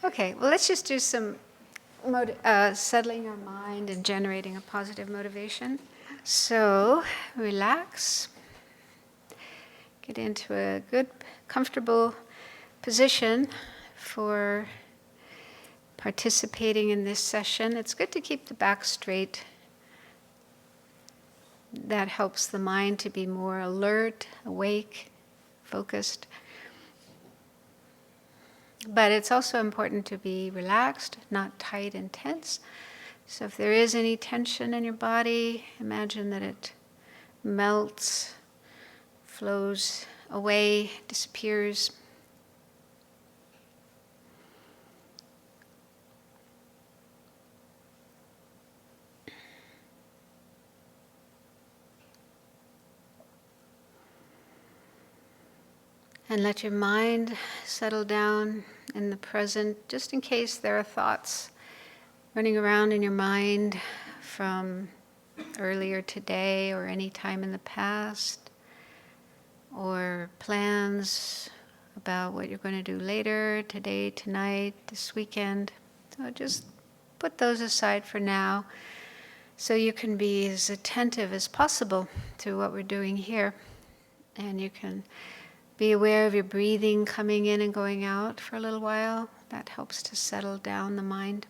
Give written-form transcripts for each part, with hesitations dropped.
Okay, well, let's just do some settling our mind and generating a positive motivation. So, relax. Get into a good, comfortable position for participating in this session. It's good to keep the back straight. That helps the mind to be more alert, awake, focused. But it's also important to be relaxed, not tight and tense. So if there is any tension in your body, imagine that it melts, flows away, disappears. And let your mind settle down in the present, just in case there are thoughts running around in your mind from earlier today or any time in the past, or plans about what you're going to do later, today, tonight, this weekend. So just put those aside for now so you can be as attentive as possible to what we're doing here. And you can be aware of your breathing coming in and going out for a little while. That helps to settle down the mind.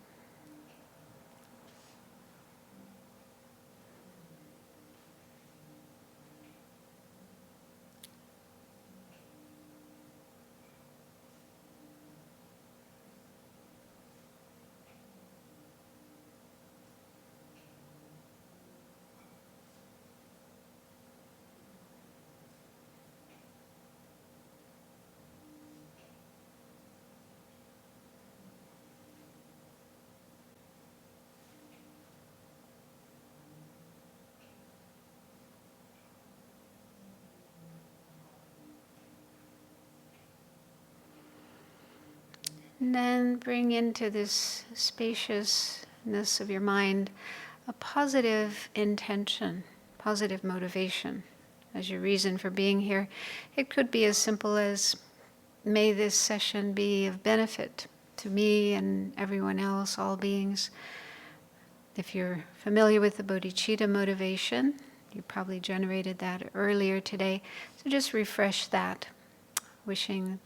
And then bring into this spaciousness of your mind a positive intention, positive motivation as your reason for being here. It could be as simple as, may this session be of benefit to me and everyone else, all beings. If you're familiar with the bodhicitta motivation, you probably generated that earlier today. So just refresh that, wishing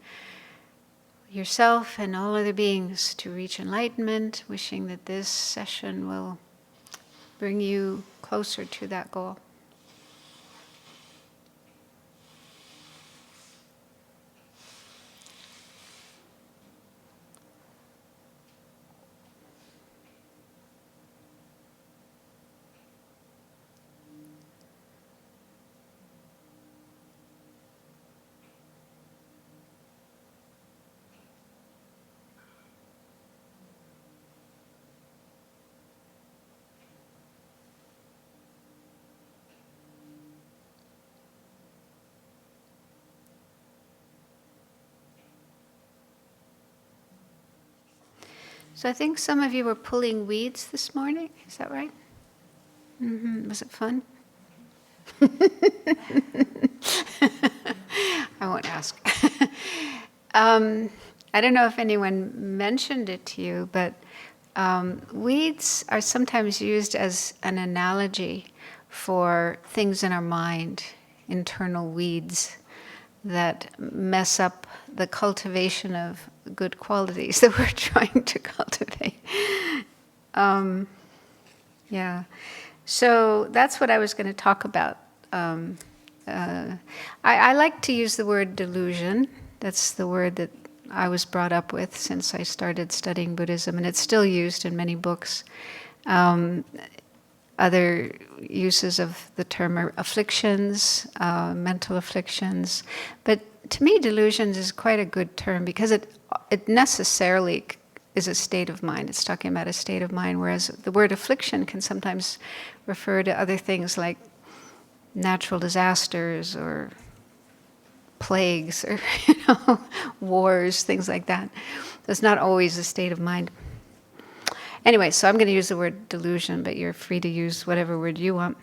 yourself and all other beings to reach enlightenment, wishing that this session will bring you closer to that goal. So I think some of you were pulling weeds this morning. Is that right? Mm-hmm. Was it fun? I won't ask. I don't know if anyone mentioned it to you, but weeds are sometimes used as an analogy for things in our mind, internal weeds that mess up the cultivation of good qualities that we're trying to cultivate. Yeah. So that's what I was going to talk about. I like to use the word delusion. That's the word that I was brought up with since I started studying Buddhism, and it's still used in many books. Other uses of the term are afflictions, mental afflictions. But to me, delusions is quite a good term because it necessarily is a state of mind. It's talking about a state of mind, whereas the word affliction can sometimes refer to other things like natural disasters or plagues or wars, things like that. So it's not always a state of mind. Anyway, so I'm going to use the word delusion, but you're free to use whatever word you want.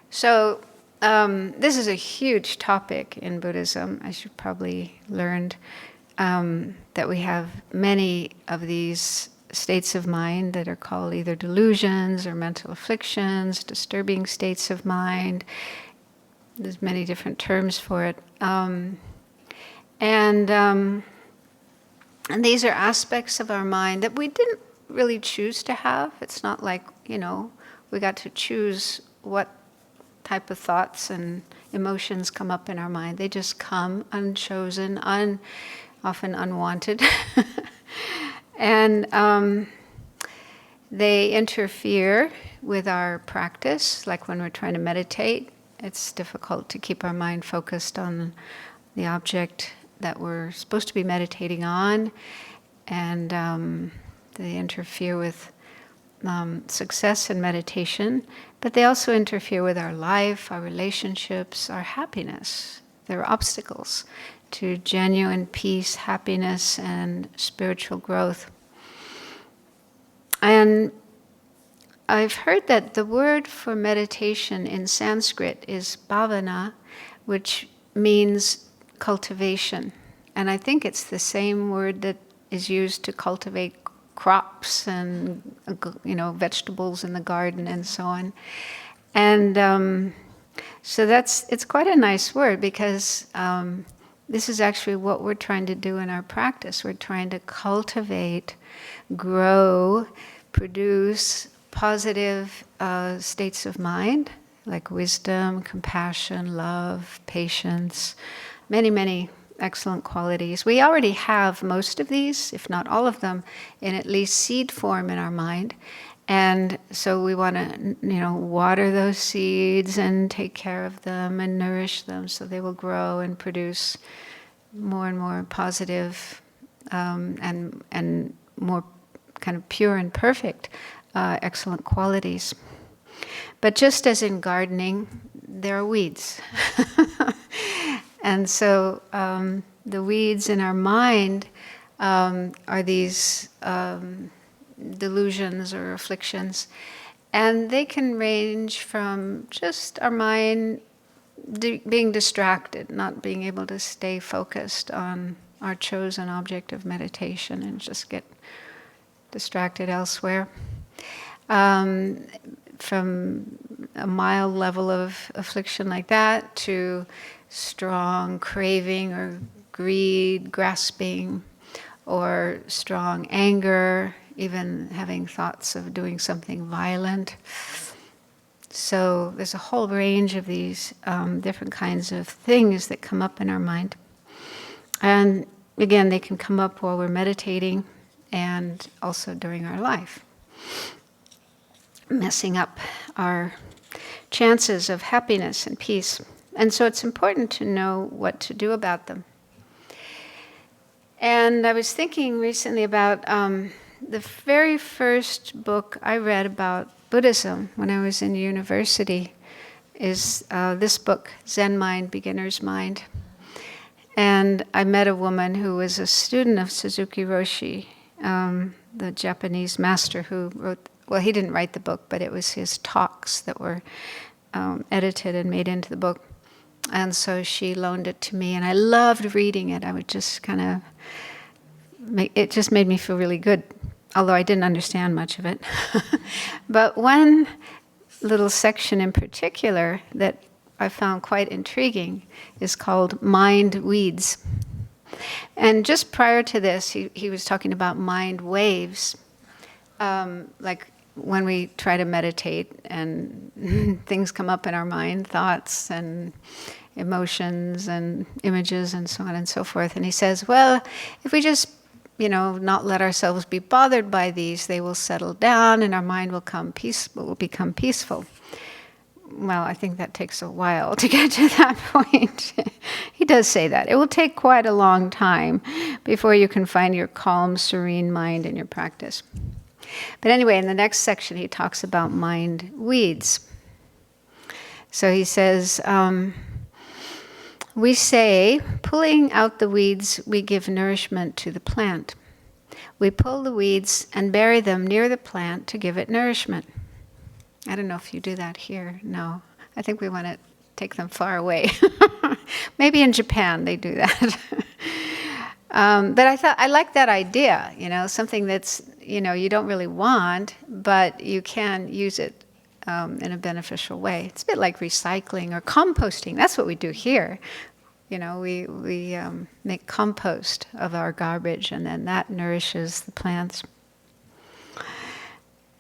So this is a huge topic in Buddhism, as you probably learned. that we have many of these states of mind that are called either delusions or mental afflictions, disturbing states of mind. There's many different terms for it. And these are aspects of our mind that we didn't really choose to have. It's not like, we got to choose what type of thoughts and emotions come up in our mind. They just come unchosen, often unwanted. And they interfere with our practice, like when we're trying to meditate. It's difficult to keep our mind focused on the object that we're supposed to be meditating on, and they interfere with success in meditation, but they also interfere with our life, our relationships, our happiness. They're obstacles to genuine peace, happiness, and spiritual growth. And I've heard that the word for meditation in Sanskrit is bhavana, which means cultivation. And I think it's the same word that is used to cultivate crops and, vegetables in the garden and so on. And so it's quite a nice word, because this is actually what we're trying to do in our practice. We're trying to cultivate, grow, produce positive states of mind, like wisdom, compassion, love, patience, many, many excellent qualities. We already have most of these, if not all of them, in at least seed form in our mind. And so we want to, water those seeds and take care of them and nourish them so they will grow and produce more and more positive and more kind of pure and perfect excellent qualities. But just as in gardening, there are weeds. And so the weeds in our mind are these delusions or afflictions. And they can range from just our mind being distracted, not being able to stay focused on our chosen object of meditation and just get distracted elsewhere. From a mild level of affliction like that to strong craving or greed, grasping, or strong anger, even having thoughts of doing something violent. So there's a whole range of these different kinds of things that come up in our mind. And again, they can come up while we're meditating and also during our life, messing up our chances of happiness and peace. And so it's important to know what to do about them. And I was thinking recently about the very first book I read about Buddhism when I was in university is this book, Zen Mind, Beginner's Mind. And I met a woman who was a student of Suzuki Roshi, the Japanese master who wrote, well, he didn't write the book, but it was his talks that were edited and made into the book. And so she loaned it to me, and I loved reading it. I would just kind of, it just made me feel really good, although I didn't understand much of it. But one little section in particular that I found quite intriguing is called Mind Weeds. And just prior to this, he was talking about mind waves, like when we try to meditate and things come up in our mind, thoughts and emotions and images and so on and so forth. And he says, well, if we just, not let ourselves be bothered by these, they will settle down and our mind will become peaceful. Well, I think that takes a while to get to that point. He does say that. It will take quite a long time before you can find your calm, serene mind in your practice. But anyway, in the next section, he talks about mind weeds. So he says, we say, pulling out the weeds, we give nourishment to the plant. We pull the weeds and bury them near the plant to give it nourishment. I don't know if you do that here. No. I think we want to take them far away. Maybe in Japan they do that. But I thought I like that idea, something that's, you don't really want, but you can use it in a beneficial way. It's a bit like recycling or composting. That's what we do here. We make compost of our garbage, and then that nourishes the plants.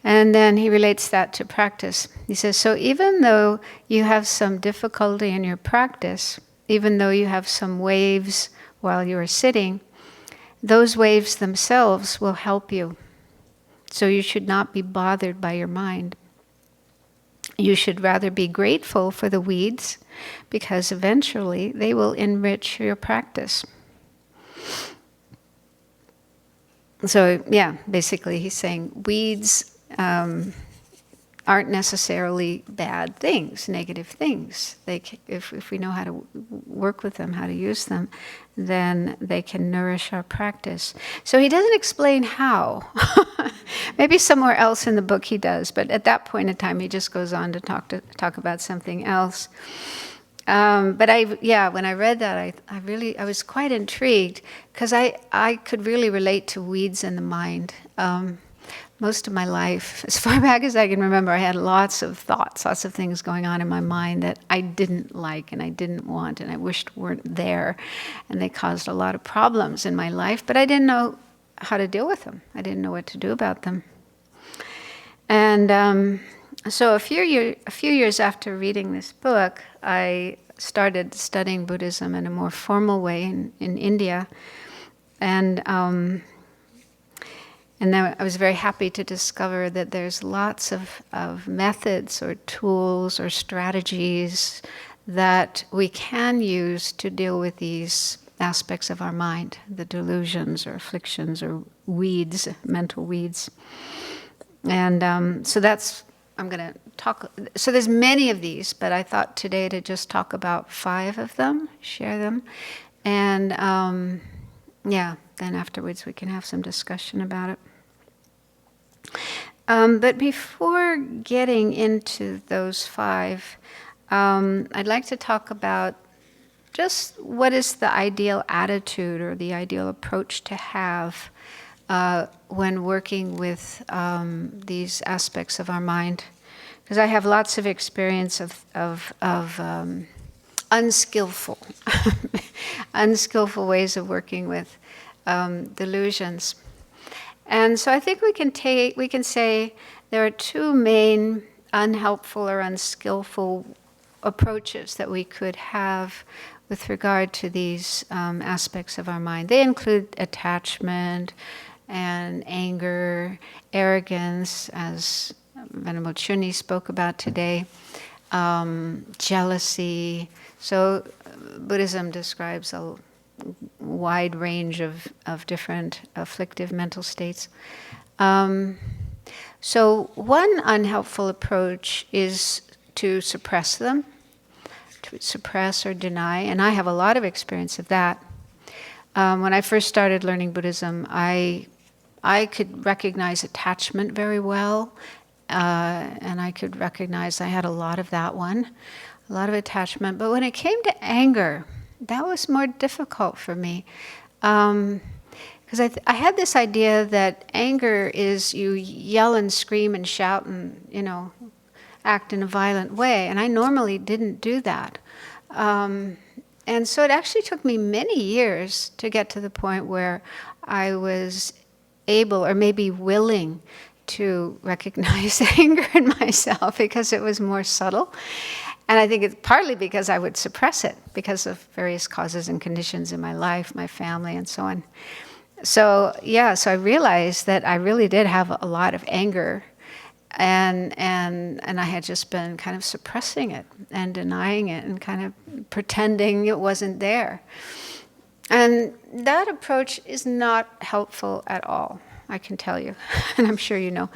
And then he relates that to practice. He says, so even though you have some difficulty in your practice, even though you have some waves while you are sitting, those waves themselves will help you. So you should not be bothered by your mind. You should rather be grateful for the weeds, because eventually they will enrich your practice. So yeah, basically he's saying weeds aren't necessarily bad things, negative things. If we know how to work with them, how to use them, then they can nourish our practice. So he doesn't explain how. Maybe somewhere else in the book he does, but at that point in time he just goes on to talk about something else. But when I read that, I was quite intrigued, because I could really relate to weeds in the mind. Most of my life, as far back as I can remember, I had lots of thoughts, lots of things going on in my mind that I didn't like and I didn't want and I wished weren't there. And they caused a lot of problems in my life, but I didn't know how to deal with them. I didn't know what to do about them. And so a few years after reading this book, I started studying Buddhism in a more formal way in India. And then I was very happy to discover that there's lots of methods or tools or strategies that we can use to deal with these aspects of our mind, the delusions or afflictions or weeds, mental weeds. And so I'm going to talk, so there's many of these, but I thought today to just talk about 5 of them, share them, and then afterwards we can have some discussion about it. But before getting into those 5, I'd like to talk about just what is the ideal attitude or the ideal approach to have when working with these aspects of our mind. Because I have lots of experience of unskillful, unskillful ways of working with delusions. And so I think we can say there are 2 main unhelpful or unskillful approaches that we could have with regard to these aspects of our mind. They include attachment and anger, arrogance, as Venerable Chuni spoke about today, jealousy. So Buddhism describes a wide range of different afflictive mental states. So one unhelpful approach is to suppress them, to suppress or deny, and I have a lot of experience of that. When I first started learning Buddhism, I could recognize attachment very well, and I could recognize I had a lot of that one, a lot of attachment. But when it came to anger, that was more difficult for me, because I had this idea that anger is you yell and scream and shout and act in a violent way, and I normally didn't do that. And so it actually took me many years to get to the point where I was able, or maybe willing, to recognize anger in myself, because it was more subtle. And I think it's partly because I would suppress it because of various causes and conditions in my life, my family, and so on. So I realized that I really did have a lot of anger, and I had just been kind of suppressing it and denying it and kind of pretending it wasn't there. And that approach is not helpful at all, I can tell you, and I'm sure you know.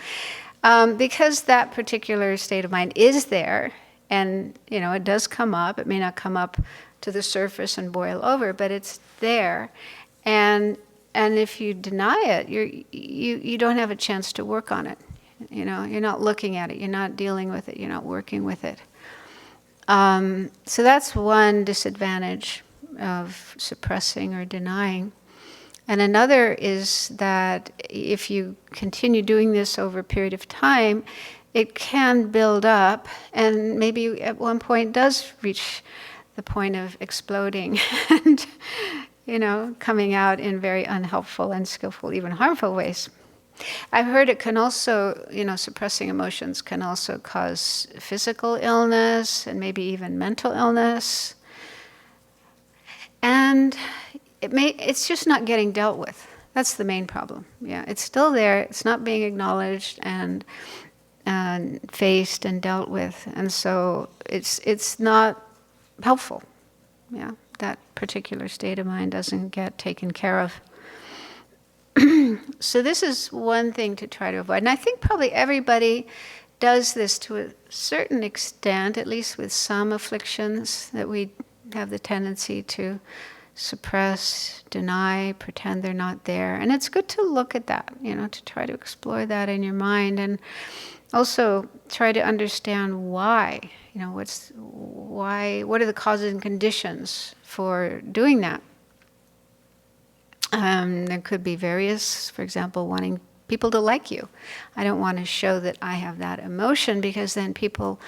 Because that particular state of mind is there, and it does come up. It may not come up to the surface and boil over, but it's there. And if you deny it, you don't have a chance to work on it. You're not looking at it. You're not dealing with it. You're not working with it. So that's one disadvantage of suppressing or denying. And another is that if you continue doing this over a period of time, it can build up and maybe at one point does reach the point of exploding and, coming out in very unhelpful, unskillful, even harmful ways. I've heard it can also, suppressing emotions can also cause physical illness and maybe even mental illness. And it's just not getting dealt with. That's the main problem. Yeah, it's still there. It's not being acknowledged and faced and dealt with. And so it's not helpful. Yeah, that particular state of mind doesn't get taken care of. So this is one thing to try to avoid. And I think probably everybody does this to a certain extent, at least with some afflictions that we have the tendency to suppress, deny, pretend they're not there. And it's good to look at that, to try to explore that in your mind and also try to understand why. What are the causes and conditions for doing that? There could be various, for example, wanting people to like you. I don't want to show that I have that emotion because then people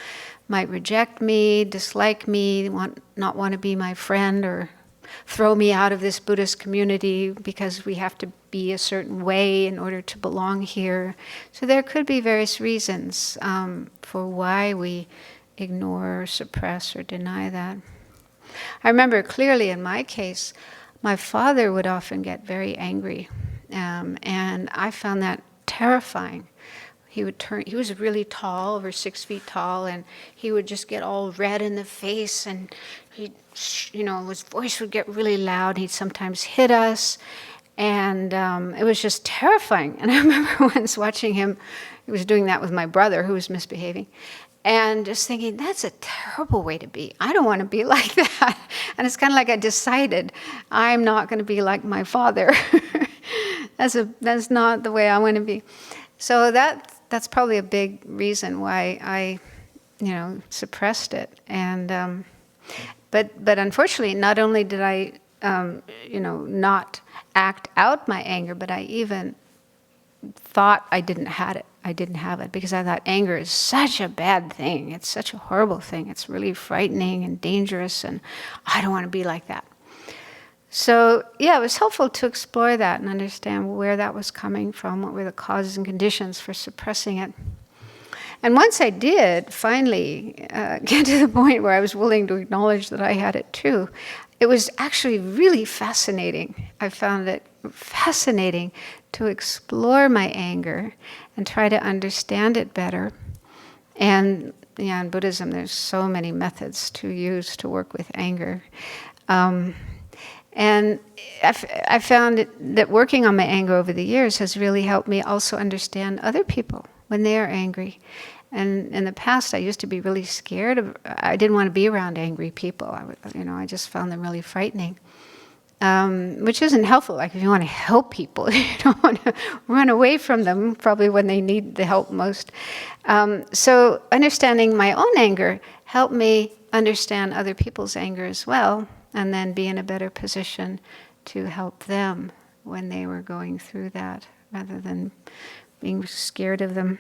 might reject me, dislike me, not want to be my friend, or throw me out of this Buddhist community because we have to be a certain way in order to belong here. So there could be various reasons for why we ignore, or suppress, or deny that. I remember clearly in my case, my father would often get very angry, and I found that terrifying. He was really tall, over 6 feet tall, and he would just get all red in the face, and his voice would get really loud. He'd sometimes hit us, and it was just terrifying. And I remember once watching him, he was doing that with my brother who was misbehaving, and just thinking, that's a terrible way to be. I don't want to be like that. And it's kind of like I decided, I'm not going to be like my father. That's not the way I want to be. So that's probably a big reason why I, suppressed it. And but unfortunately, not only did I, not act out my anger, but I even thought I didn't have it because I thought anger is such a bad thing. It's such a horrible thing. It's really frightening and dangerous, and I don't want to be like that. So yeah, it was helpful to explore that and understand where that was coming from, what were the causes and conditions for suppressing it. And once I did finally get to the point where I was willing to acknowledge that I had it too, it was actually really fascinating. I found it fascinating to explore my anger and try to understand it better. And in Buddhism, there's so many methods to use to work with anger. And I found that working on my anger over the years has really helped me also understand other people when they are angry. And in the past, I used to be really scared I didn't want to be around angry people. I just found them really frightening. Which isn't helpful. Like if you want to help people, you don't want to run away from them, probably when they need the help most. So understanding my own anger helped me understand other people's anger as well, and then be in a better position to help them when they were going through that, rather than being scared of them.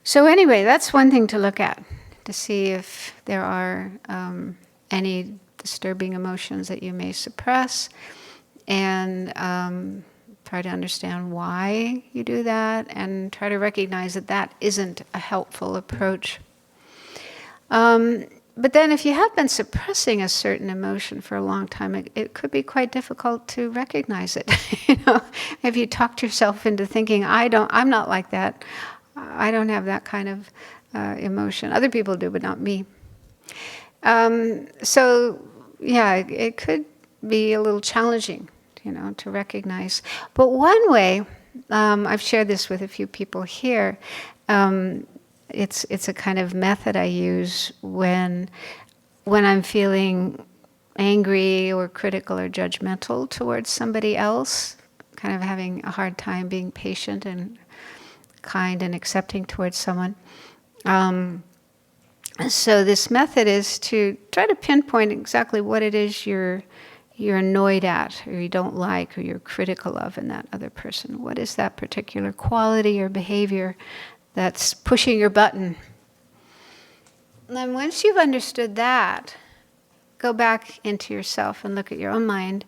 So anyway, that's one thing to look at, to see if there are any disturbing emotions that you may suppress, and try to understand why you do that, and try to recognize that that isn't a helpful approach. But then if you have been suppressing a certain emotion for a long time, it could be quite difficult to recognize it. If you talked yourself into thinking, I'm not like that, I don't have that kind of emotion. Other people do, but not me. So yeah, it could be a little challenging, to recognize. But one way, I've shared this with a few people here, it's a kind of method I use when I'm feeling angry or critical or judgmental towards somebody else, kind of having a hard time being patient and kind and accepting towards someone. So this method is to try to pinpoint exactly what it is you're you're annoyed at, or you don't like, or you're critical of in that other person? What is that particular quality or behavior that's pushing your button? And then once you've understood that, go back into yourself and look at your own mind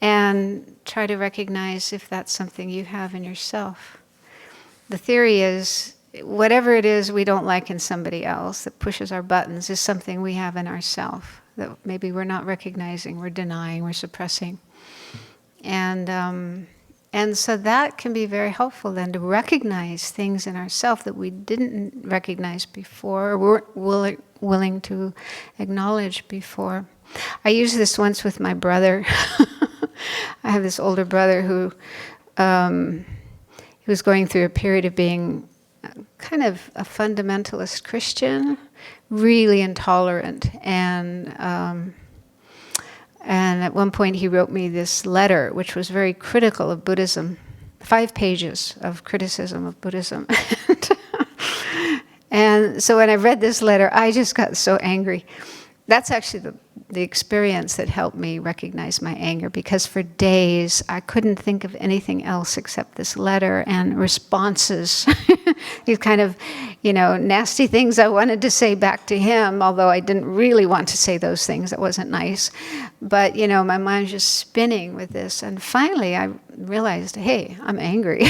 and try to recognize if that's something you have in yourself. The theory is, whatever it is we don't like in somebody else that pushes our buttons is something we have in ourselves that maybe we're not recognizing, we're denying, we're suppressing. And so that can be very helpful then, to recognize things in ourselves that we didn't recognize before, or weren't willing to acknowledge before. I used this once with my brother. I have this older brother who he was going through a period of being kind of a fundamentalist Christian, really intolerant, and at one point he wrote me this letter, which was very critical of Buddhism, 5 pages of criticism of Buddhism. And so when I read this letter, I just got so angry. That's actually the experience that helped me recognize my anger, because for days I couldn't think of anything else except this letter and responses. These kind of, nasty things I wanted to say back to him, although I didn't really want to say those things. That wasn't nice. But, my mind was just spinning with this. And finally I realized, hey, I'm angry.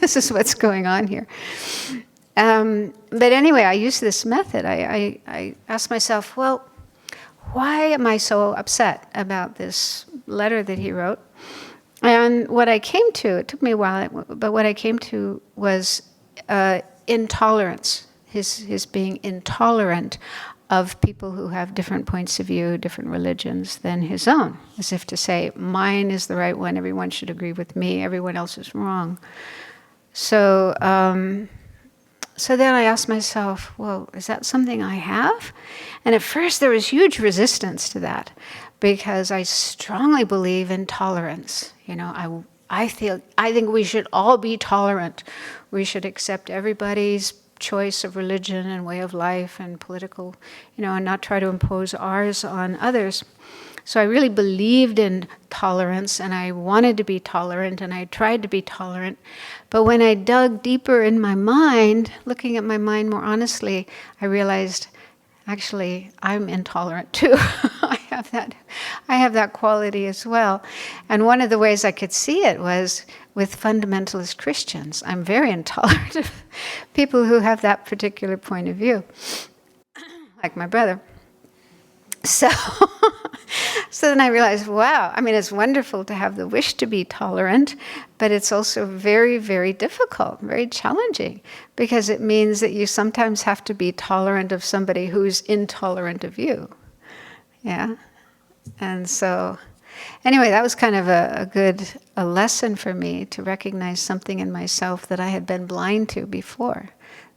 This is what's going on here. But anyway, I used this method. I asked myself, well, why am I so upset about this letter that he wrote? And what I came to, it took me a while, but what I came to was intolerance, his being intolerant of people who have different points of view, different religions than his own, as if to say, mine is the right one, everyone should agree with me, everyone else is wrong. So then I asked myself, well, is that something I have? And at first there was huge resistance to that, because I strongly believe in tolerance. I think we should all be tolerant. We should accept everybody's choice of religion and way of life and political, and not try to impose ours on others. So I really believed in tolerance, and I wanted to be tolerant, and I tried to be tolerant. But when I dug deeper in my mind, looking at my mind more honestly, I realized, actually, I'm intolerant too. I have that quality as well. And one of the ways I could see it was with fundamentalist Christians. I'm very intolerant of people who have that particular point of view, like my brother. So then I realized, wow, it's wonderful to have the wish to be tolerant, but it's also very, very difficult, very challenging, because it means that you sometimes have to be tolerant of somebody who's intolerant of you. Yeah? And so, anyway, that was kind of a lesson for me, to recognize something in myself that I had been blind to before,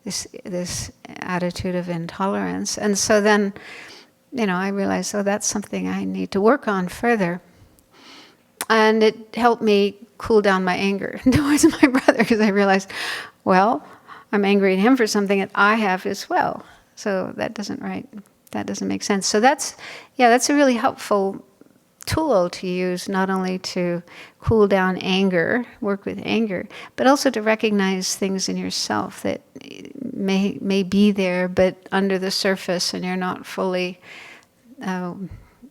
this attitude of intolerance. And so then, I realized, that's something I need to work on further. And it helped me cool down my anger towards my brother, because I realized, well, I'm angry at him for something that I have as well. So that doesn't make sense. So that's a really helpful tool to use, not only to cool down anger, work with anger, but also to recognize things in yourself that may be there, but under the surface, and you're not fully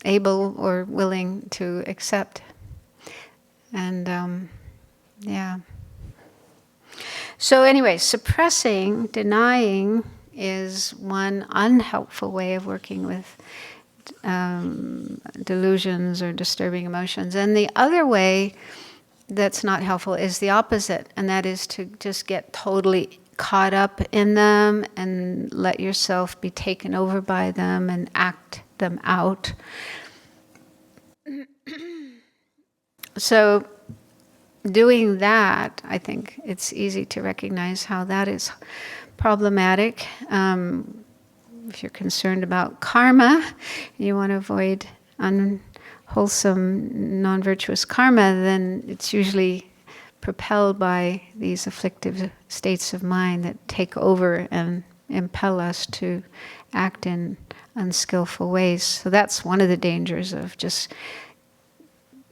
able or willing to accept. And So anyway, suppressing, denying is one unhelpful way of working with delusions or disturbing emotions. And the other way that's not helpful is the opposite, and that is to just get totally caught up in them and let yourself be taken over by them and act them out. So doing that, I think it's easy to recognize how that is problematic. If you're concerned about karma, you want to avoid unwholesome, non-virtuous karma, then it's usually propelled by these afflictive states of mind that take over and impel us to act in unskillful ways. So that's one of the dangers of just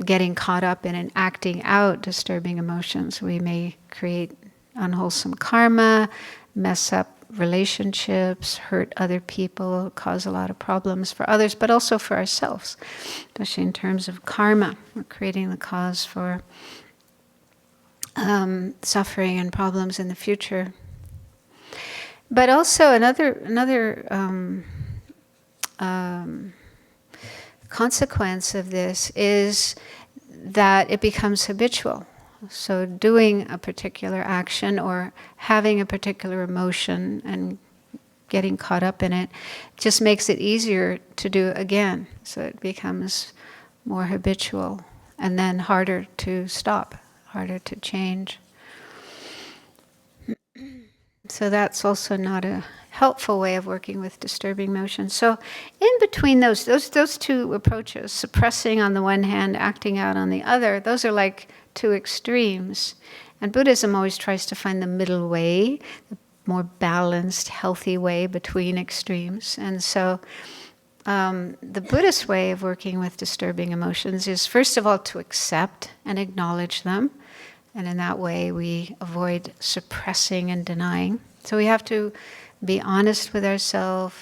getting caught up in and acting out disturbing emotions. We may create unwholesome karma, mess up relationships, hurt other people, cause a lot of problems for others, but also for ourselves, especially in terms of karma. We're creating the cause for suffering and problems in the future. But also another consequence of this is that it becomes habitual. So doing a particular action or having a particular emotion and getting caught up in it just makes it easier to do again. So it becomes more habitual and then harder to stop, harder to change. So that's also not a helpful way of working with disturbing emotions. So in between those two approaches, suppressing on the one hand, acting out on the other, those are like two extremes. And Buddhism always tries to find the middle way, the more balanced, healthy way between extremes. And so the Buddhist way of working with disturbing emotions is, first of all, to accept and acknowledge them. And in that way, we avoid suppressing and denying. So we have to be honest with ourselves,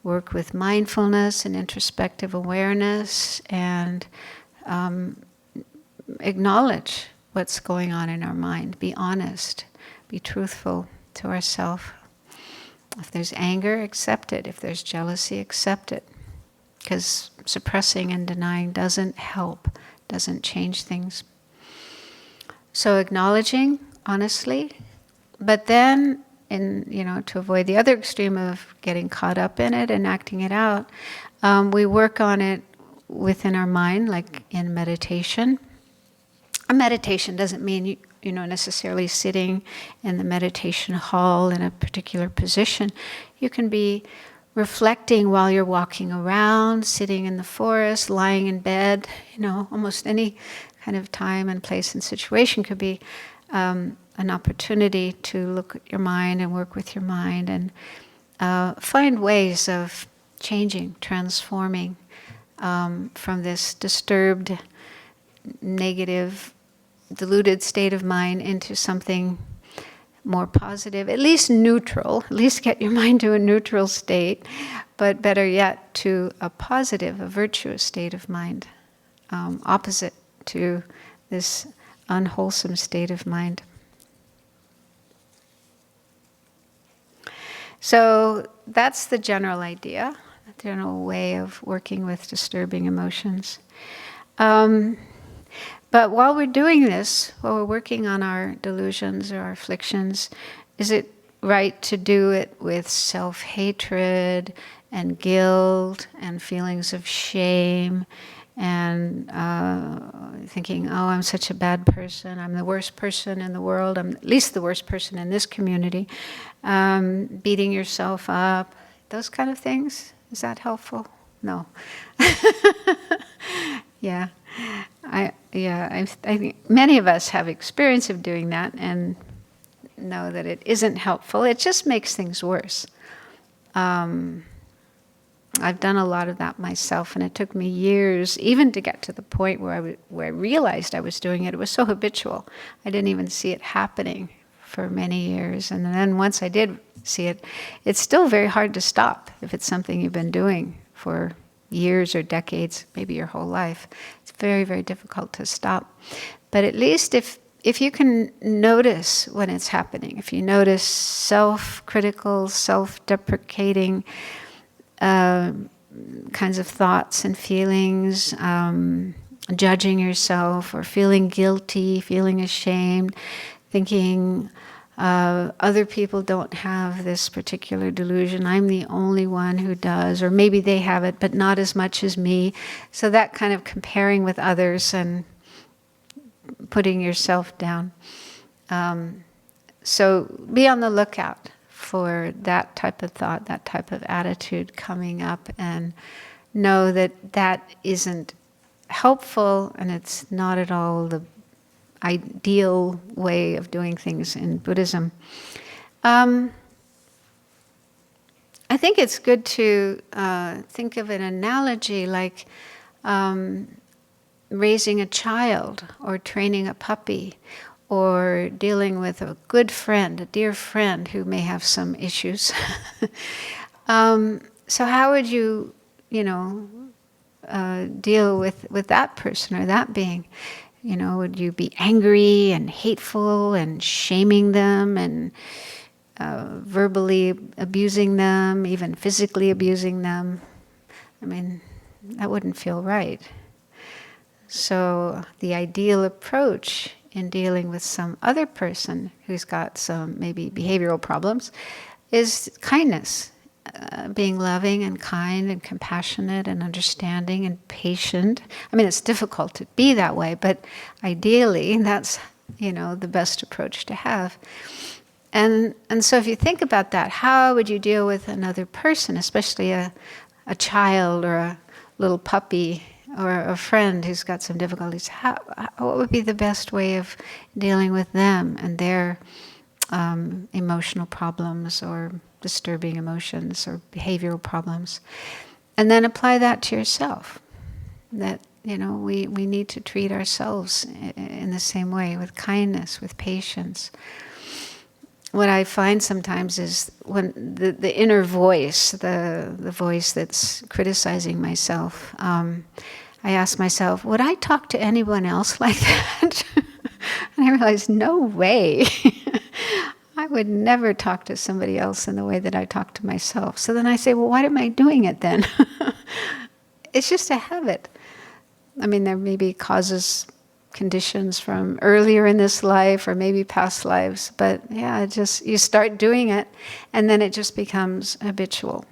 work with mindfulness and introspective awareness, and acknowledge what's going on in our mind. Be honest, be truthful to ourselves. If there's anger, accept it. If there's jealousy, accept it. Because suppressing and denying doesn't help, doesn't change things. So acknowledging honestly, but then to avoid the other extreme of getting caught up in it and acting it out, we work on it within our mind, like in meditation. A meditation doesn't mean necessarily sitting in the meditation hall in a particular position. You can be reflecting while you're walking around, sitting in the forest, lying in bed. Almost any kind of time and place and situation could be an opportunity to look at your mind and work with your mind and find ways of changing, transforming from this disturbed, negative, diluted state of mind into something more positive, at least neutral, at least get your mind to a neutral state, but better yet, to a positive, a virtuous state of mind, opposite to this unwholesome state of mind. So that's the general idea, the general way of working with disturbing emotions. But while we're doing this, while we're working on our delusions or our afflictions, is it right to do it with self-hatred and guilt and feelings of shame and thinking, oh, I'm such a bad person, I'm the worst person in the world, I'm at least the worst person in this community, beating yourself up, those kind of things? Is that helpful? No. Yeah. I think many of us have experience of doing that and know that it isn't helpful. It just makes things worse. I've done a lot of that myself, and it took me years even to get to the point where I realized I was doing it. It was so habitual. I didn't even see it happening for many years. And then once I did see it, it's still very hard to stop if it's something you've been doing for years or decades, maybe your whole life. It's very, very difficult to stop. But at least if you can notice when it's happening, if you notice self-critical, self-deprecating kinds of thoughts and feelings, judging yourself or feeling guilty, feeling ashamed, thinking other people don't have this particular delusion, I'm the only one who does, or maybe they have it but not as much as me. So that kind of comparing with others and putting yourself down. So be on the lookout for that type of thought, that type of attitude coming up, and know that that isn't helpful and it's not at all the ideal way of doing things in Buddhism. I think it's good to think of an analogy like raising a child or training a puppy or dealing with a good friend, a dear friend who may have some issues. So how would you, deal with that person or that being? Would you be angry and hateful and shaming them and verbally abusing them, even physically abusing them? I mean, that wouldn't feel right. So the ideal approach in dealing with some other person who's got some maybe behavioral problems is kindness, being loving and kind and compassionate and understanding and patient. I mean, it's difficult to be that way, but ideally that's, the best approach to have. And so if you think about that, how would you deal with another person, especially a child or a little puppy or a friend who's got some difficulties? What would be the best way of dealing with them and their emotional problems or disturbing emotions or behavioral problems? And then apply that to yourself. That, we need to treat ourselves in the same way, with kindness, with patience. What I find sometimes is when the inner voice, the voice that's criticizing myself, I ask myself, would I talk to anyone else like that? And I realize, no way. I would never talk to somebody else in the way that I talk to myself. So then I say, well, why am I doing it then? It's just a habit. I mean, there may be causes, conditions from earlier in this life or maybe past lives, but yeah, you start doing it and then it just becomes habitual.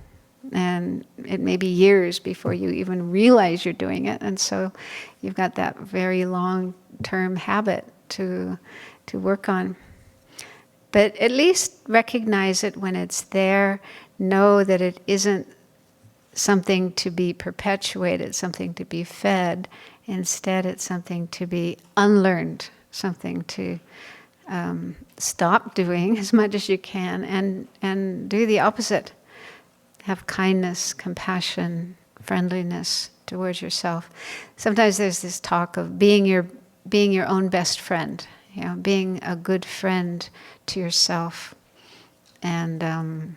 And it may be years before you even realize you're doing it. And so you've got that very long-term habit to work on. But at least recognize it when it's there. Know that it isn't something to be perpetuated, something to be fed. Instead, it's something to be unlearned, something to stop doing as much as you can and do the opposite. Have kindness, compassion, friendliness towards yourself. Sometimes there's this talk of being your own best friend, being a good friend to yourself. And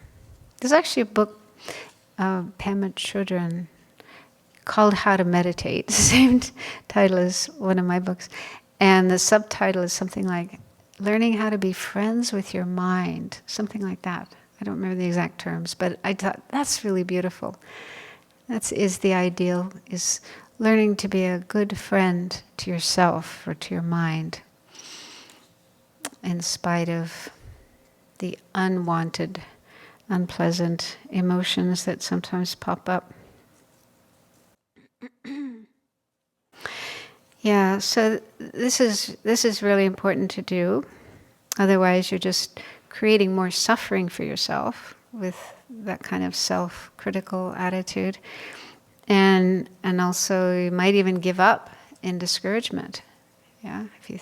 there's actually a book, Pema Chodron, called How to Meditate. The same title as one of my books. And the subtitle is something like Learning How to Be Friends with Your Mind, something like that. I don't remember the exact terms, but I thought that's really beautiful. That is the ideal, is learning to be a good friend to yourself or to your mind in spite of the unwanted, unpleasant emotions that sometimes pop up. Yeah, so this is really important to do. Otherwise, you're just creating more suffering for yourself with that kind of self-critical attitude. And also you might even give up in discouragement. Yeah, if you're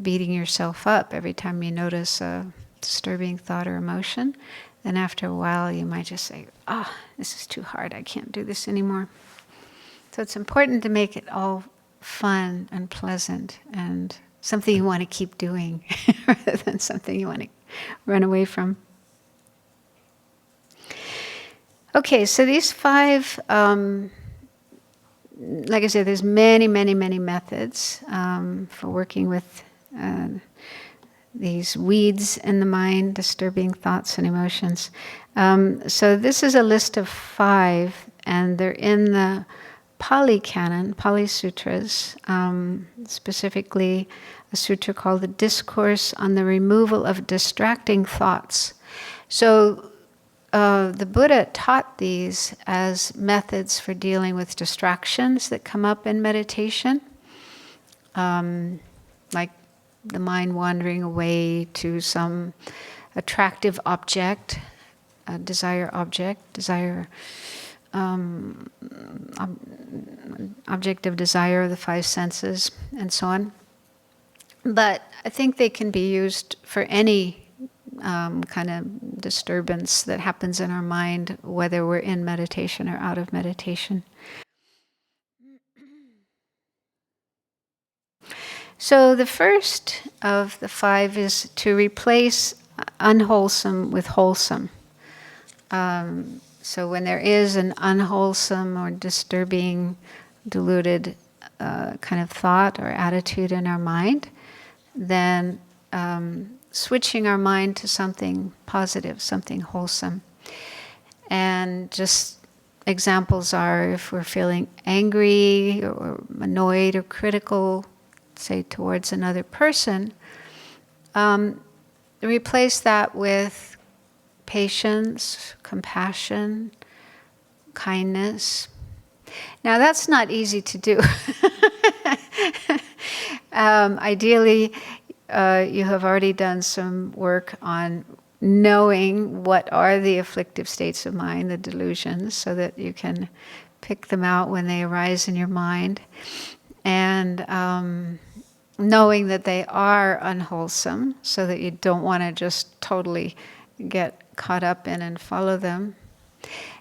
beating yourself up every time you notice a disturbing thought or emotion, then after a while you might just say, this is too hard, I can't do this anymore. So it's important to make it all fun and pleasant and something you want to keep doing rather than something you want to run away from. Okay, so these 5, like I said, there's many, many, many methods for working with these weeds in the mind, disturbing thoughts and emotions. So this is a list of 5, and they're in the Pali Canon, Pali Sutras, specifically a sutra called the Discourse on the Removal of Distracting Thoughts. So the Buddha taught these as methods for dealing with distractions that come up in meditation, like the mind wandering away to some attractive object, a desire object, object of desire, the 5 senses, and so on. But I think they can be used for any kind of disturbance that happens in our mind, whether we're in meditation or out of meditation. So the first of the 5 is to replace unwholesome with wholesome. So when there is an unwholesome or disturbing, deluded kind of thought or attitude in our mind, then switching our mind to something positive, something wholesome. And just examples are if we're feeling angry or annoyed or critical, say towards another person, replace that with patience, compassion, kindness. Now that's not easy to do. Ideally, you have already done some work on knowing what are the afflictive states of mind, the delusions, so that you can pick them out when they arise in your mind. And knowing that they are unwholesome, so that you don't want to just totally get caught up in and follow them.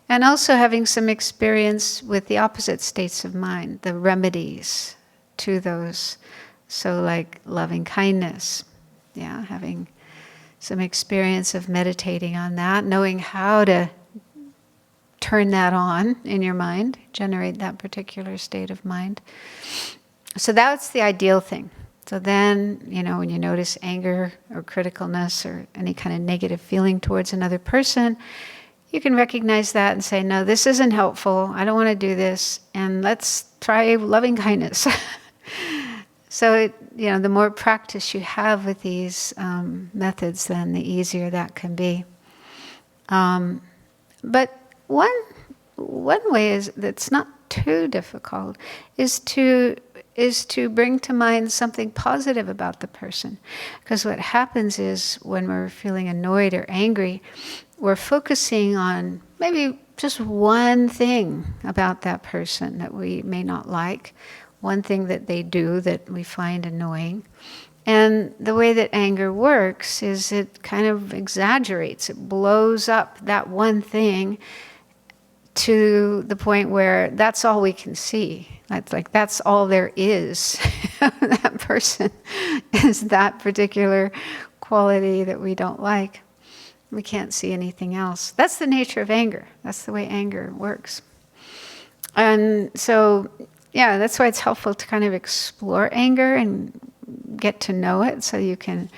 And also having some experience with the opposite states of mind, the remedies to those. So like loving kindness, having some experience of meditating on that, knowing how to turn that on in your mind, generate that particular state of mind. So that's the ideal thing. So then, when you notice anger or criticalness or any kind of negative feeling towards another person, you can recognize that and say, no, this isn't helpful. I don't want to do this. And let's try loving kindness. So, the more practice you have with these methods, then the easier that can be. But one way that's not too difficult is to bring to mind something positive about the person. Because what happens is when we're feeling annoyed or angry, we're focusing on maybe just one thing about that person that we may not like, one thing that they do that we find annoying. And the way that anger works is it kind of exaggerates, it blows up that one thing to the point where that's all we can see. Like that's all there is. That person is that particular quality that we don't like. We can't see anything else. That's the nature of anger. That's the way anger works. And so, that's why it's helpful to kind of explore anger and get to know it so you can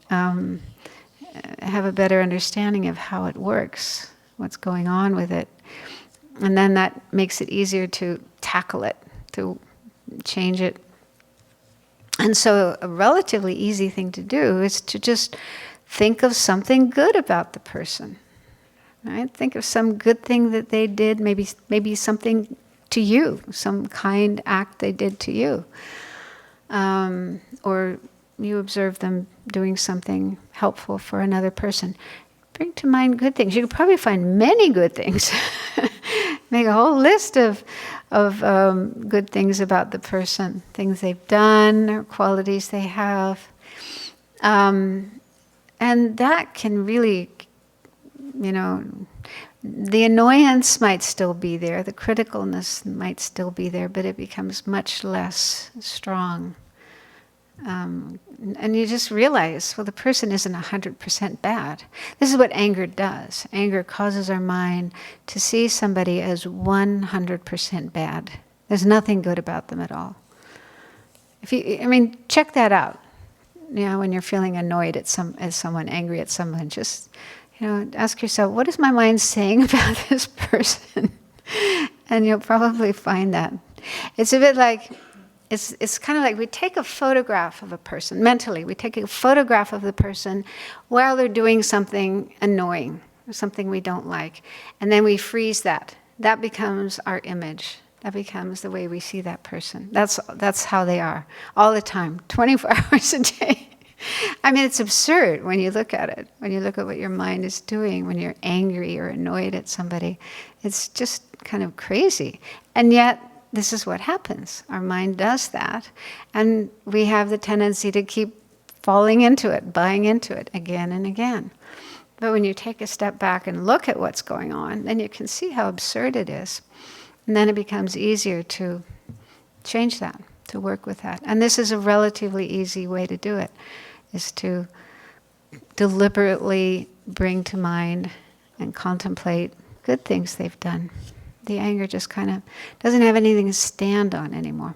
have a better understanding of how it works, what's going on with it. And then that makes it easier to tackle it, to change it. And so a relatively easy thing to do is to just think of something good about the person. Right? Think of some good thing that they did, maybe something to you, some kind act they did to you. Or you observe them doing something helpful for another person. Bring to mind good things. You could probably find many good things. Make a whole list of good things about the person, things they've done or qualities they have. And that can really, the annoyance might still be there, the criticalness might still be there, but it becomes much less strong. And you just realize, well, the person isn't 100% bad. This is what anger does. Anger causes our mind to see somebody as 100% bad. There's nothing good about them at all. Check that out. When you're feeling annoyed at someone, angry at someone, just ask yourself, what is my mind saying about this person? And you'll probably find that. It's a bit like, it's kind of like we take a photograph of a person, mentally, we take a photograph of the person while they're doing something annoying, or something we don't like, and then we freeze that. That becomes our image. That becomes the way we see that person. That's how they are, all the time, 24 hours a day. It's absurd when you look at it, when you look at what your mind is doing, when you're angry or annoyed at somebody. It's just kind of crazy. And yet, this is what happens. Our mind does that, and we have the tendency to keep falling into it, buying into it again and again. But when you take a step back and look at what's going on, then you can see how absurd it is. And then it becomes easier to change that, to work with that. And this is a relatively easy way to do it, is to deliberately bring to mind and contemplate good things they've done. The anger just kind of doesn't have anything to stand on anymore.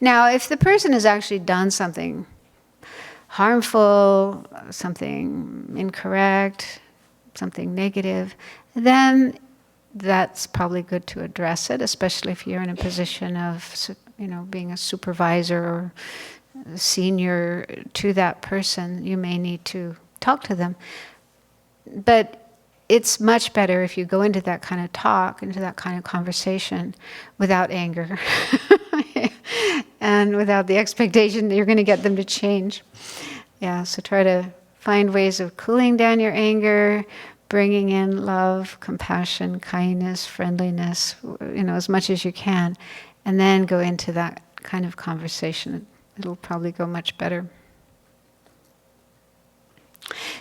Now, if the person has actually done something harmful, something incorrect, something negative, then that's probably good to address it, especially if you're in a position of, being a supervisor or senior to that person. You may need to talk to them. But it's much better if you go into that kind of talk, into that kind of conversation without anger and without the expectation that you're going to get them to change. Yeah, so try to find ways of cooling down your anger, bringing in love, compassion, kindness, friendliness, as much as you can, and then go into that kind of conversation. It'll probably go much better.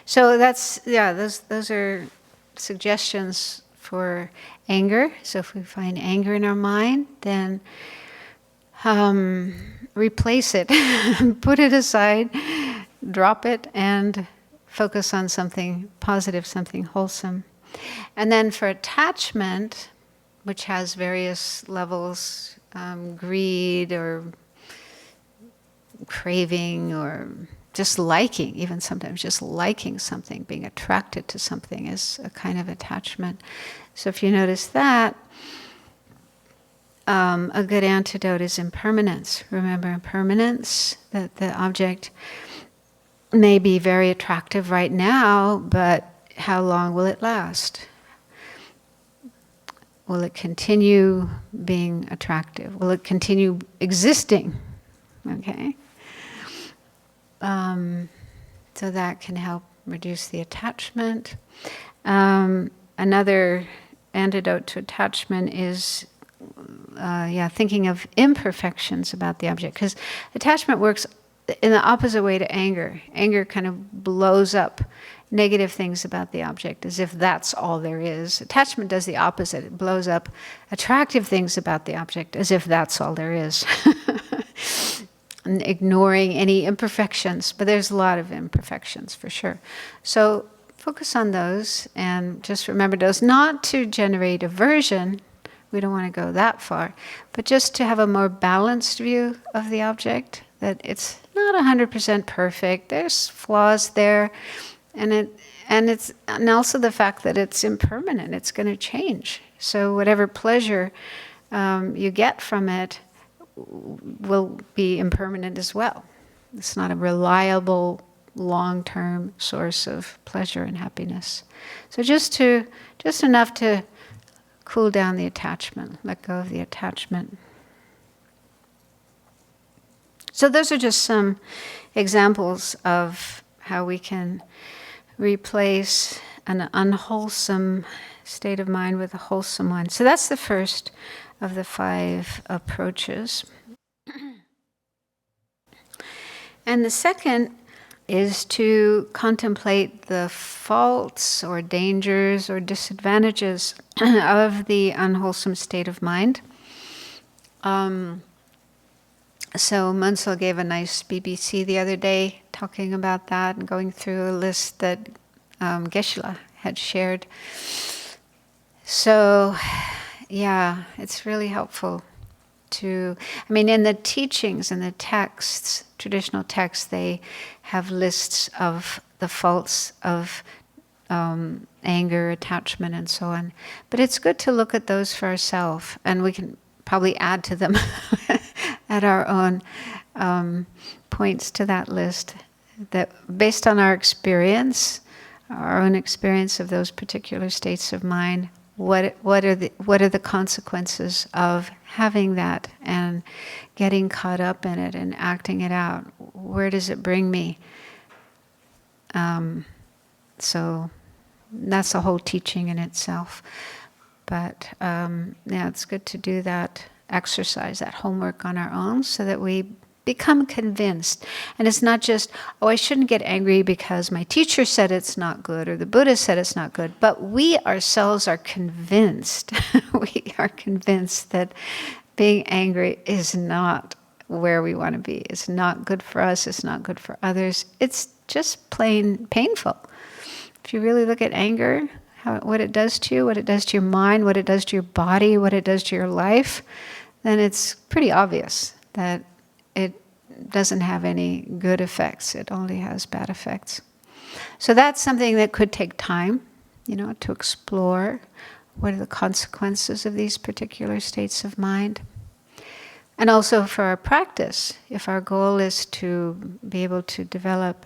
So those are suggestions for anger. So if we find anger in our mind, then replace it, put it aside, drop it, and focus on something positive, something wholesome. And then for attachment, which has various levels, greed or craving or just liking, even sometimes just liking something, being attracted to something is a kind of attachment. So if you notice that, a good antidote is impermanence. Remember impermanence, that the object may be very attractive right now, but how long will it last? Will it continue being attractive? Will it continue existing? Okay. So that can help reduce the attachment. Another antidote to attachment is thinking of imperfections about the object, because attachment works in the opposite way to anger. Anger kind of blows up negative things about the object as if that's all there is. Attachment does the opposite. It blows up attractive things about the object as if that's all there is. And ignoring any imperfections, but there's a lot of imperfections for sure. So focus on those and just remember those, not to generate aversion. We don't want to go that far, but just to have a more balanced view of the object, that it's not 100% perfect. There's flaws there, and also the fact that it's impermanent. It's going to change. So whatever pleasure you get from it will be impermanent as well. It's not a reliable, long-term source of pleasure and happiness. So just enough to cool down the attachment, let go of the attachment. So those are just some examples of how we can replace an unwholesome state of mind with a wholesome one. So that's the first of the 5 approaches. And the second is to contemplate the faults or dangers or disadvantages of the unwholesome state of mind. So Munsell gave a nice BBC the other day talking about that and going through a list that Geshe-la had shared. So yeah, it's really helpful in the teachings and the texts, traditional texts, they have lists of the faults of anger, attachment, and so on. But it's good to look at those for ourselves, and we can probably add to them at our own points to that list, that based on our experience, our own experience of those particular states of mind, what are the consequences of having that and getting caught up in it and acting it out? Where does it bring me? So that's a whole teaching in itself. But it's good to do that exercise, that homework on our own, so that we become convinced. And it's not just, I shouldn't get angry because my teacher said it's not good or the Buddha said it's not good, but we ourselves are convinced. We are convinced that being angry is not where we want to be. It's not good for us. It's not good for others. It's just plain painful. If you really look at anger, what it does to you, what it does to your mind, what it does to your body, what it does to your life, then it's pretty obvious that it doesn't have any good effects. It only has bad effects. So that's something that could take time, to explore. What are the consequences of these particular states of mind? And also for our practice, if our goal is to be able to develop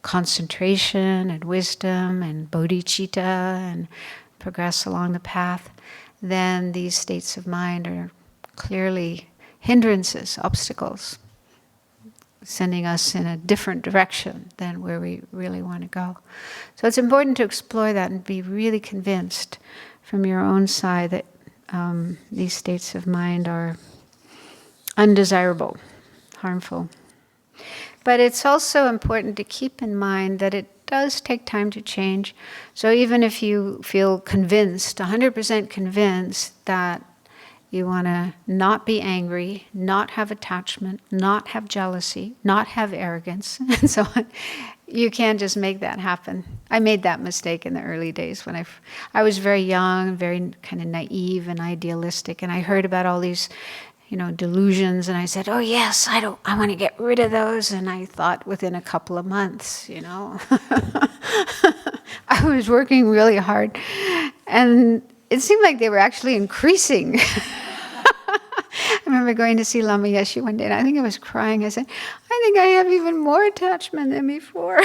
concentration and wisdom and bodhicitta and progress along the path, then these states of mind are clearly hindrances, obstacles, sending us in a different direction than where we really want to go. So it's important to explore that and be really convinced from your own side that these states of mind are undesirable, harmful. But it's also important to keep in mind that it does take time to change. So even if you feel convinced, 100% convinced that you want to not be angry, not have attachment, not have jealousy, not have arrogance, and so on, you can't just make that happen. I made that mistake in the early days when I was very young, very kind of naive and idealistic, and I heard about all these delusions, and I said, oh yes, I want to get rid of those. And I thought within a couple of months, I was working really hard, and it seemed like they were actually increasing. I remember going to see Lama Yeshe one day, and I think I was crying. I said, I think I have even more attachment than before.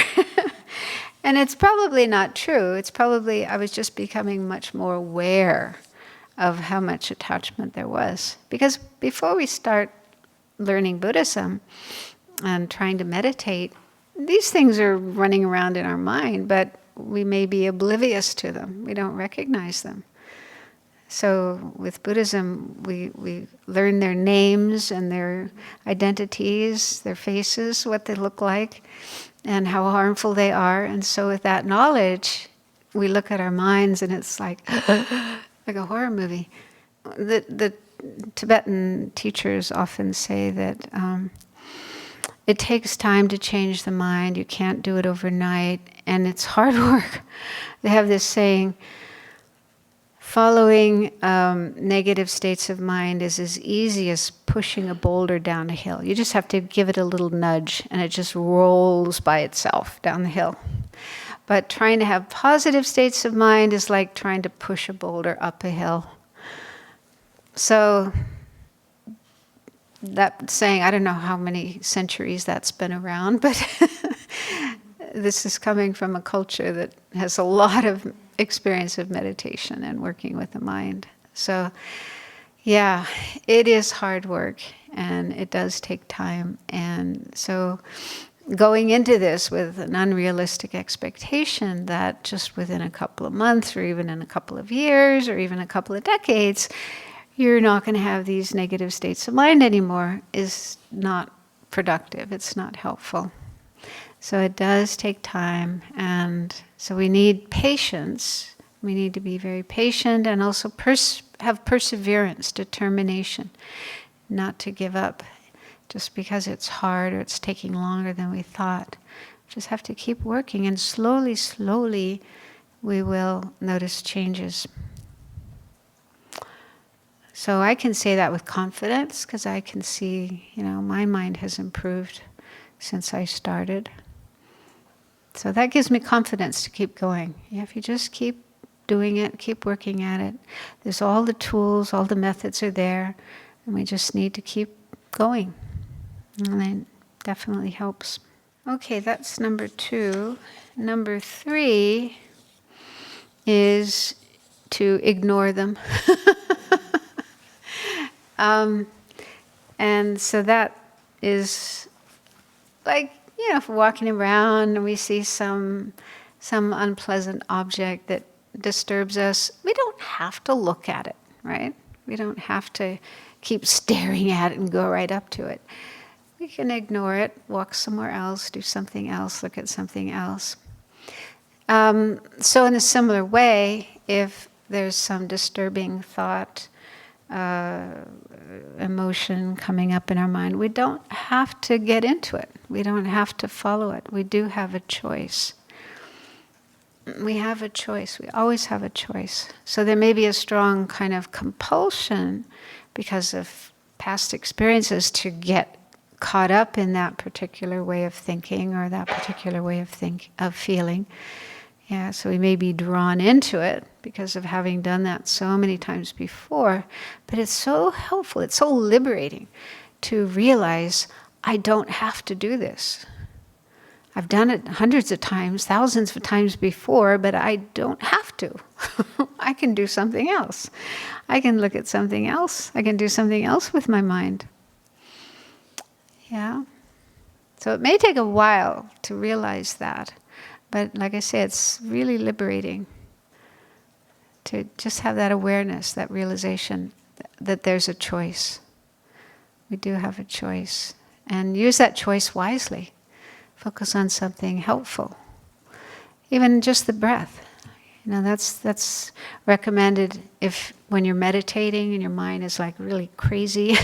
And it's probably not true. It's probably I was just becoming much more aware of how much attachment there was. Because before we start learning Buddhism and trying to meditate, these things are running around in our mind, but we may be oblivious to them. We don't recognize them. So with Buddhism, we learn their names and their identities, their faces, what they look like, and how harmful they are. And so with that knowledge, we look at our minds and it's like a horror movie. The Tibetan teachers often say that it takes time to change the mind. You can't do it overnight, and it's hard work. They have this saying, following negative states of mind is as easy as pushing a boulder down a hill. You just have to give it a little nudge, and it just rolls by itself down the hill. But trying to have positive states of mind is like trying to push a boulder up a hill. So that saying, I don't know how many centuries that's been around, but this is coming from a culture that has a lot of experience of meditation and working with the mind. So yeah, it is hard work and it does take time. And so going into this with an unrealistic expectation that just within a couple of months or even in a couple of years or even a couple of decades, you're not going to have these negative states of mind anymore is not productive. It's not helpful. So it does take time, and so we need patience. We need to be very patient and also have perseverance, determination, not to give up just because it's hard or it's taking longer than we thought. We just have to keep working, and slowly, slowly, we will notice changes. So I can say that with confidence because I can see, my mind has improved since I started. So that gives me confidence to keep going. If you just keep doing it, keep working at it, there's all the tools, all the methods are there, and we just need to keep going. And it definitely helps. Okay, that's number 2. Number 3 is to ignore them. And so that is like, if we're walking around and we see some unpleasant object that disturbs us, we don't have to look at it, right? We don't have to keep staring at it and go right up to it. We can ignore it, walk somewhere else, do something else, look at something else. So in a similar way, if there's some disturbing thought emotion coming up in our mind. We don't have to get into it. We don't have to follow it. We do have a choice. We have a choice. We always have a choice. So there may be a strong kind of compulsion because of past experiences to get caught up in that particular way of thinking or that particular way of feeling. Yeah, so we may be drawn into it because of having done that so many times before. But it's so helpful, it's so liberating to realize I don't have to do this. I've done it hundreds of times, thousands of times before, but I don't have to. I can do something else. I can look at something else. I can do something else with my mind. Yeah. So it may take a while to realize that. But like I say, it's really liberating to just have that awareness, that realization that there's a choice. We do have a choice. And use that choice wisely. Focus on something helpful. Even just the breath. You know, that's recommended if when you're meditating and your mind is like really crazy.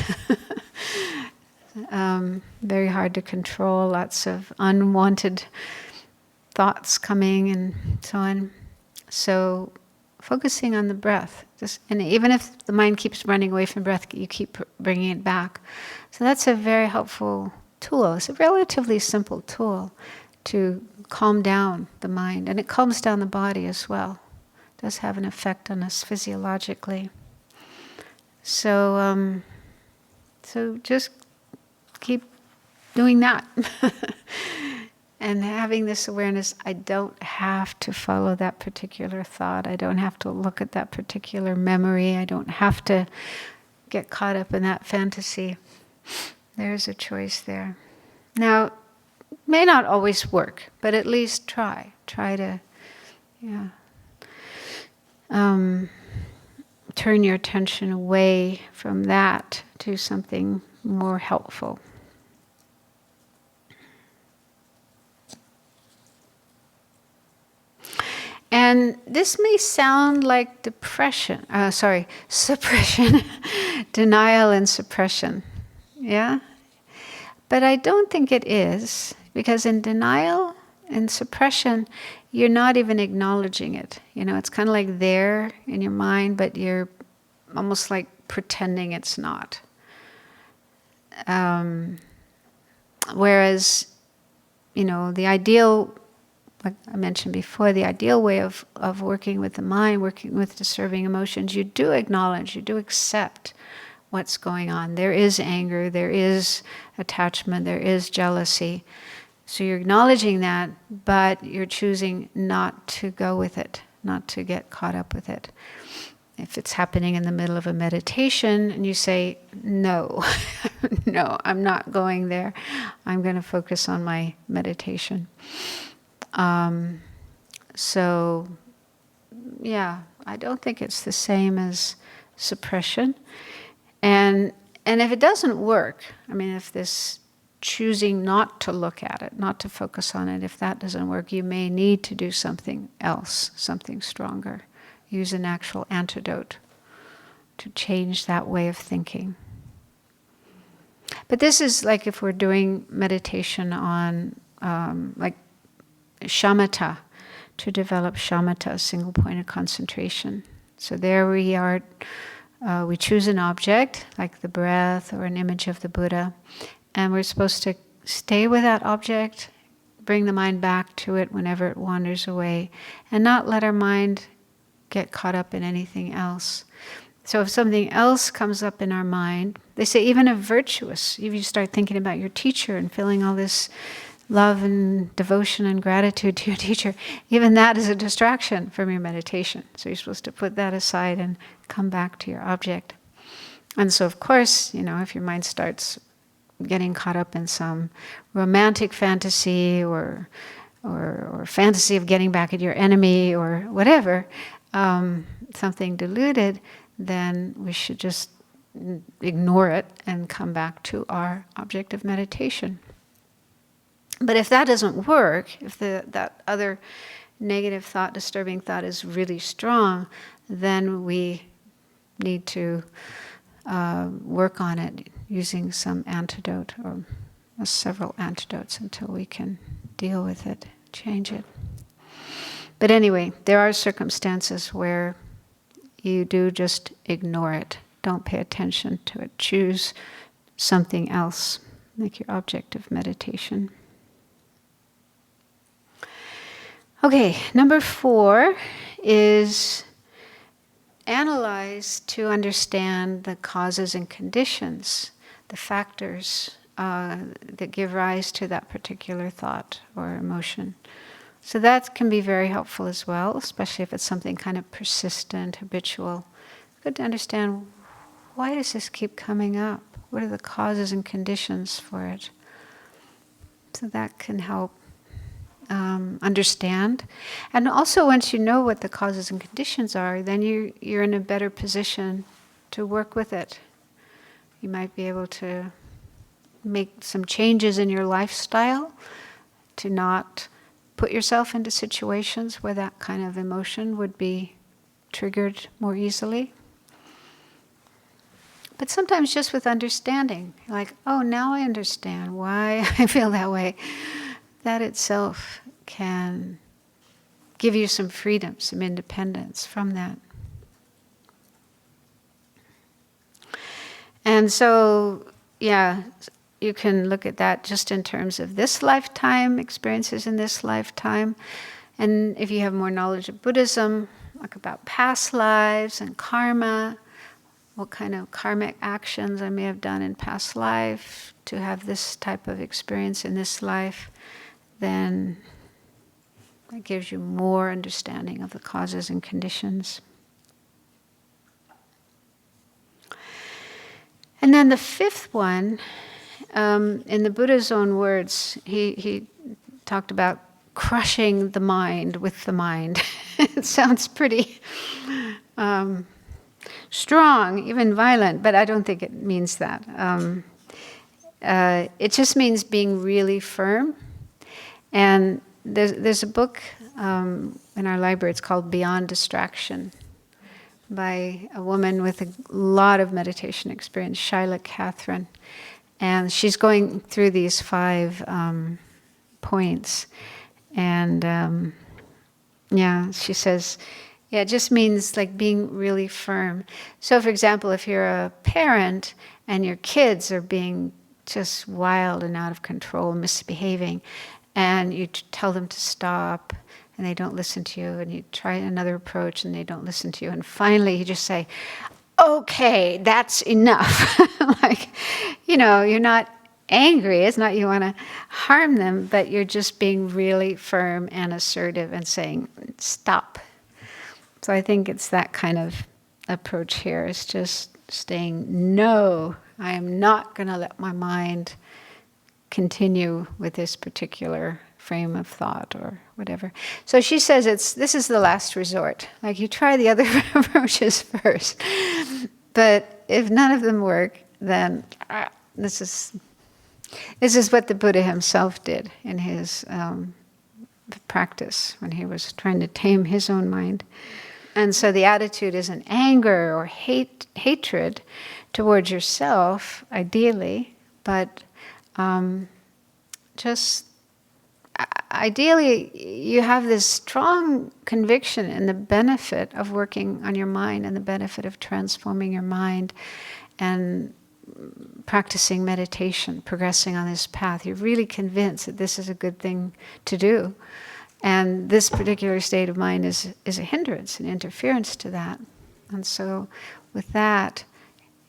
Very hard to control, lots of unwanted thoughts coming and so on. So focusing on the breath. And even if the mind keeps running away from breath, you keep bringing it back. So that's a very helpful tool. It's a relatively simple tool to calm down the mind. And it calms down the body as well. It does have an effect on us physiologically. So, so just keep doing that. And having this awareness, I don't have to follow that particular thought. I don't have to look at that particular memory. I don't have to get caught up in that fantasy. There's a choice there. Now, it may not always work, but at least try. Try to, turn your attention away from that to something more helpful. And this may sound like suppression, denial and suppression, yeah? But I don't think it is, because in denial and suppression, you're not even acknowledging it. You know, it's kind of like there in your mind, but you're almost like pretending it's not. Whereas, you know, the ideal, like I mentioned before, the ideal way of working with the mind, working with disturbing emotions, you do acknowledge, you do accept what's going on. There is anger, there is attachment, there is jealousy. So you're acknowledging that, but you're choosing not to go with it, not to get caught up with it. If it's happening in the middle of a meditation and you say, no, no, I'm not going there. I'm going to focus on my meditation. So, yeah, I don't think it's the same as suppression. And if it doesn't work, I mean, if this choosing not to look at it, not to focus on it, if that doesn't work, you may need to do something else, something stronger. Use an actual antidote to change that way of thinking. But this is like if we're doing meditation on, like, shamatha, to develop shamatha, single point of concentration. So there we are, we choose an object, like the breath or an image of the Buddha, and we're supposed to stay with that object, bring the mind back to it whenever it wanders away, and not let our mind get caught up in anything else. So if something else comes up in our mind, they say even a virtuous, if you start thinking about your teacher and feeling all this love and devotion and gratitude to your teacher, even that is a distraction from your meditation. So you're supposed to put that aside and come back to your object. And so of course, you know, if your mind starts getting caught up in some romantic fantasy or fantasy of getting back at your enemy or whatever, something deluded, then we should just ignore it and come back to our object of meditation. But if that doesn't work, if that other negative thought, disturbing thought is really strong, then we need to work on it using some antidote or several antidotes until we can deal with it, change it. But anyway, there are circumstances where you do just ignore it. Don't pay attention to it. Choose something else, like your object of meditation. Okay, number 4 is analyze to understand the causes and conditions, the factors that give rise to that particular thought or emotion. So that can be very helpful as well, especially if it's something kind of persistent, habitual. Good to understand, why does this keep coming up? What are the causes and conditions for it? So that can help understand. And also, once you know what the causes and conditions are, then you're in a better position to work with it. You might be able to make some changes in your lifestyle to not put yourself into situations where that kind of emotion would be triggered more easily. But sometimes just with understanding, like, oh, now I understand why I feel that way. That itself can give you some freedom, some independence from that. And so, yeah, you can look at that just in terms of this lifetime, experiences in this lifetime. And if you have more knowledge of Buddhism, like about past lives and karma, what kind of karmic actions I may have done in past life to have this type of experience in this life, then that gives you more understanding of the causes and conditions. And then the 5th one, in the Buddha's own words, he talked about crushing the mind with the mind. It sounds pretty strong, even violent, but I don't think it means that. It just means being really firm. And there's a book in our library, it's called Beyond Distraction, by a woman with a lot of meditation experience, Sangye Khadro. And she's going through these 5 points. And she says, it just means like being really firm. So for example, if you're a parent and your kids are being just wild and out of control, misbehaving, and you tell them to stop, and they don't listen to you, and you try another approach, and they don't listen to you, and finally you just say, okay, that's enough. You're not angry. It's not you want to harm them, but you're just being really firm and assertive and saying, stop. So I think it's that kind of approach here. It's just saying, no, I am not going to let my mind continue with this particular frame of thought or whatever. So she says this is the last resort. Like, you try the other approaches first. But if none of them work, then this is what the Buddha himself did in his practice when he was trying to tame his own mind. And so the attitude isn't anger or hatred towards yourself, ideally, but just ideally you have this strong conviction in the benefit of working on your mind and the benefit of transforming your mind and practicing meditation, progressing on this path. You're really convinced that this is a good thing to do. And this particular state of mind is a hindrance, an interference to that. And so with that,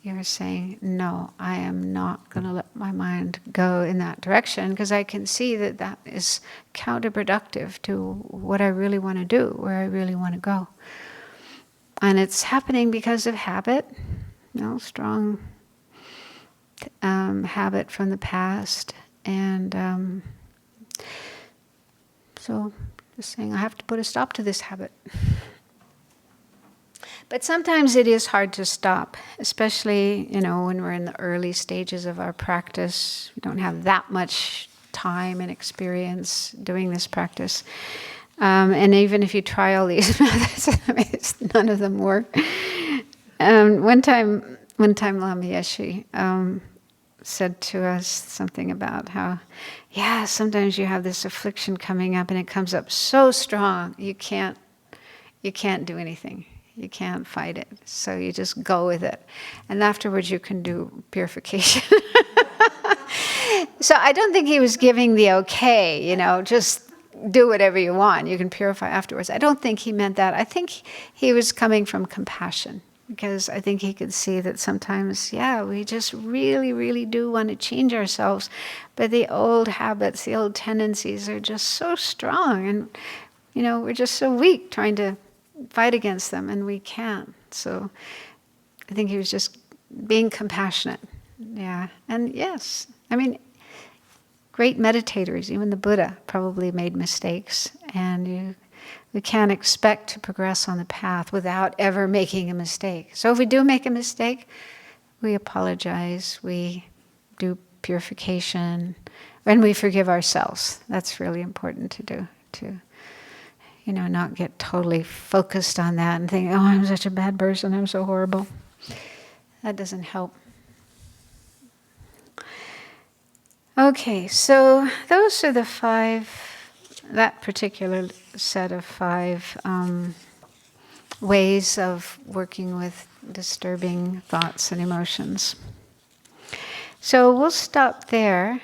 you're saying, no, I am not going to let my mind go in that direction, because I can see that that is counterproductive to what I really want to do, where I really want to go. And it's happening because of habit, strong habit from the past. And so just saying, I have to put a stop to this habit. But sometimes it is hard to stop, especially, when we're in the early stages of our practice. We don't have that much time and experience doing this practice. And even if you try all these methods, none of them work. One time One time Lama Yeshe said to us something about how, yeah, sometimes you have this affliction coming up and it comes up so strong, you can't do anything. You can't fight it. So you just go with it. And afterwards you can do purification. So I don't think he was giving the okay, just do whatever you want. You can purify afterwards. I don't think he meant that. I think he was coming from compassion, because I think he could see that sometimes, we just really, really do want to change ourselves, but the old habits, the old tendencies are just so strong, and we're just so weak trying to fight against them, and we can't. So I think he was just being compassionate. Yeah. And yes, great meditators, even the Buddha, probably made mistakes, and we can't expect to progress on the path without ever making a mistake. So if we do make a mistake, we apologize, we do purification, and we forgive ourselves. That's really important to do, to not get totally focused on that and think, oh, I'm such a bad person, I'm so horrible. That doesn't help. Okay, so those are that particular set of 5 ways of working with disturbing thoughts and emotions. So we'll stop there.